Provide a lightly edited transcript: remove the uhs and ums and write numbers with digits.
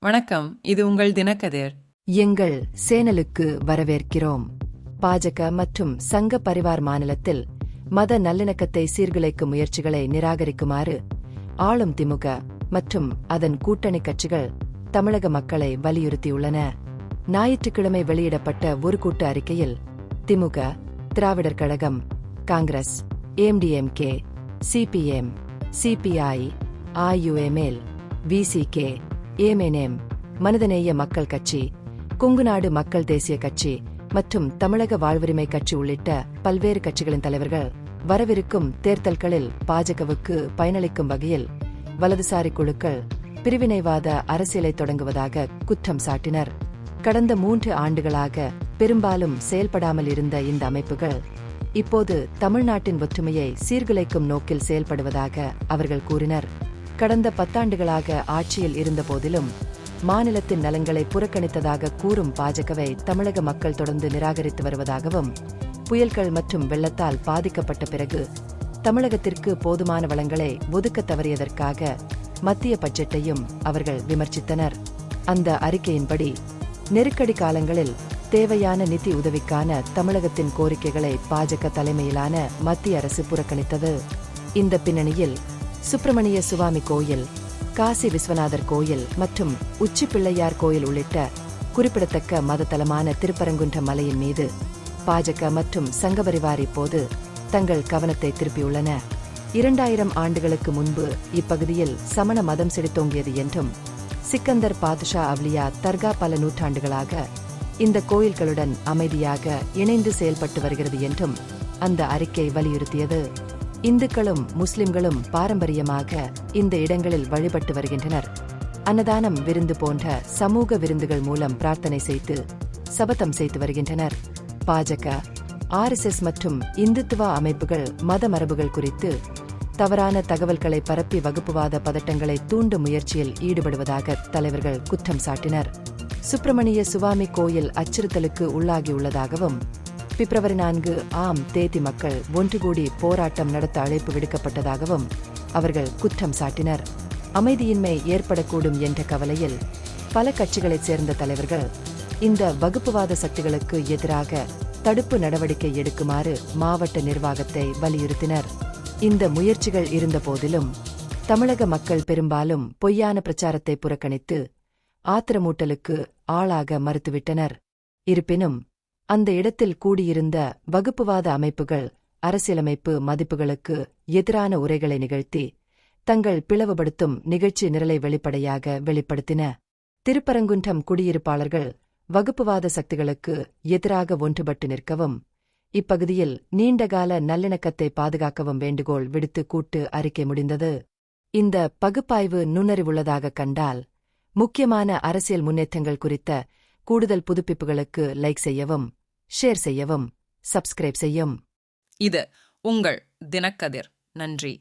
வணக்கம், இது உங்கள் தினக்கதிர். எங்கள் சேனலுக்கு வரவேற்கிறோம். பாஜக மற்றும் சங்க பரிவார் மாநிலத்தில் மத நல்லிணக்கத்தை சீர்குலைக்கும் முயற்சிகளை நிராகரிக்குமாறு ஆளும் திமுக மற்றும் அதன் கூட்டணி கட்சிகள் தமிழக மக்களை வலியுறுத்தியுள்ளன. ஞாயிற்றுக்கிழமை வெளியிடப்பட்ட ஒரு கூட்டு அறிக்கையில் திமுக, திராவிடர் கழகம், காங்கிரஸ், ஏம்டிஎம்கே, சிபிஎம், சிபிஐ, ஐயுஎம்எல், விசிகே, ஏஎம்எம், மனிதநேய மக்கள் கட்சி, கொங்குநாடு மக்கள் தேசிய கட்சி மற்றும் தமிழக வாழ்வுரிமை கட்சி உள்ளிட்ட பல்வேறு கட்சிகளின் தலைவர்கள் வரவிருக்கும் தேர்தல்களில் பாஜகவுக்கு பயனளிக்கும் வகையில் வலதுசாரி குழுக்கள் பிரிவினைவாத அரசியலை தொடங்குவதாக குற்றம் சாட்டினர். கடந்த 3 ஆண்டுகளாக பெரும்பாலும் செயல்படாமல் இருந்த இந்த அமைப்புகள் இப்போது தமிழ்நாட்டின் ஒற்றுமையை சீர்குலைக்கும் நோக்கில் செயல்படுவதாக அவர்கள் கூறினர். கடந்த 10 ஆண்டுகளாக ஆட்சியில் இருந்தபோதிலும் மாநிலத்தின் நலன்களை புறக்கணித்ததாக கூறும் பாஜகவை தமிழக மக்கள் தொடர்ந்து நிராகரித்து வருவதாகவும், புயல்கள் மற்றும் வெள்ளத்தால் பாதிக்கப்பட்ட பிறகு தமிழகத்திற்கு போதுமான வளங்களை ஒதுக்க தவறியதற்காக மத்திய பட்ஜெட்டையும் அவர்கள் விமர்சித்தனர். அந்த அறிக்கையின்படி நெருக்கடி காலங்களில் தேவையான நிதி உதவிக்கான தமிழகத்தின் கோரிக்கைகளை பாஜக தலைமையிலான மத்திய அரசு புறக்கணித்தது. இந்த பின்னணியில் சுப்பிரமணிய சுவாமி கோயில், காசி விஸ்வநாதர் கோயில் மற்றும் உச்சி பிள்ளையார் கோயில் உள்ளிட்ட குறிப்பிடத்தக்க மதத்தலமான திருப்பரங்குன்ற மலையின் மீது பாஜக மற்றும் சங்கபரிவார் இப்போது தங்கள் கவனத்தை திருப்பியுள்ளன. 2000 ஆண்டுகளுக்கு முன்பு இப்பகுதியில் சமண மதம் செழித்தோங்கியது என்றும், சிக்கந்தர் பாதுஷா அவ்லியா தர்கா பல நூற்றாண்டுகளாக இந்த கோயில்களுடன் அமைதியாக இணைந்து செயல்பட்டு வருகிறது என்றும் அந்த அறிக்கை வலியுறுத்தியது. இந்துக்களும் முஸ்லிம்களும் பாரம்பரியமாக இந்த இடங்களில் வழிபட்டு வருகின்றனர். அன்னதானம், விருந்து போன்ற சமூக விருந்துகள் மூலம் பிரார்த்தனை செய்து சபதம் செய்து வருகின்றனர். பாஜக, ஆர்எஸ்எஸ் மற்றும் இந்துத்துவ அமைப்புகள் மத மரபுகள் குறித்து தவறான தகவல்களை பரப்பி வகுப்புவாத பதட்டங்களை தூண்டும் முயற்சியில் ஈடுபடுவதாக தலைவர்கள் குற்றம் சாட்டினர். சுப்பிரமணிய சுவாமி கோயில் அச்சுறுத்தலுக்கு உள்ளாகியுள்ளதாகவும், பிப்ரவரி 4 ஆம் தேதி மக்கள் ஒன்று கூடி போராட்டம் நடத்த அழைப்பு விடுக்கப்பட்டதாகவும் அவர்கள் குற்றம் சாட்டினர். அமைதியின்மை ஏற்படக்கூடும் என்ற கவலையில் பல கட்சிகளைச் சேர்ந்த தலைவர்கள் இந்த வகுப்புவாத சக்திகளுக்கு எதிராக தடுப்பு நடவடிக்கை எடுக்குமாறு மாவட்ட நிர்வாகத்தை வலியுறுத்தினர். இந்த முயற்சிகள் இருந்தபோதிலும் தமிழக மக்கள் பெரும்பாலும் பொய்யான பிரச்சாரத்தை புறக்கணித்து ஆத்திரமூட்டலுக்கு ஆளாக மறுத்துவிட்டனர். இருப்பினும் அந்த இடத்தில் கூடியிருந்த வகுப்புவாத அமைப்புகள் அரசியலமைப்பு மதிப்புகளுக்கு எதிரான உரைகளை நிகழ்த்தி தங்கள் பிளவுபடுத்தும் நிகழ்ச்சி நிரலை வெளிப்படையாக வெளிப்படுத்தின. திருப்பரங்குன்றம் குடியிருப்பாளர்கள் வகுப்புவாத சக்திகளுக்கு எதிராக ஒன்றுபட்டு நிற்கவும், இப்பகுதியில் நீண்டகால நல்லிணக்கத்தை பாதுகாக்கவும் வேண்டுகோள் விடுத்து கூட்டு அறிக்கை முடிந்தது. இந்த பகுப்பாய்வு நுண்ணறிவுள்ளதாக கண்டால் முக்கியமான அரசியல் முன்னேற்றங்கள் குறித்த கூடுதல் புதுப்பிப்புகளுக்கு லைக் செய்யவும், ஷேர் செய்யவும், சப்ஸ்கிரைப் செய்யும். இது உங்கள் தினக்கதிர். நன்றி.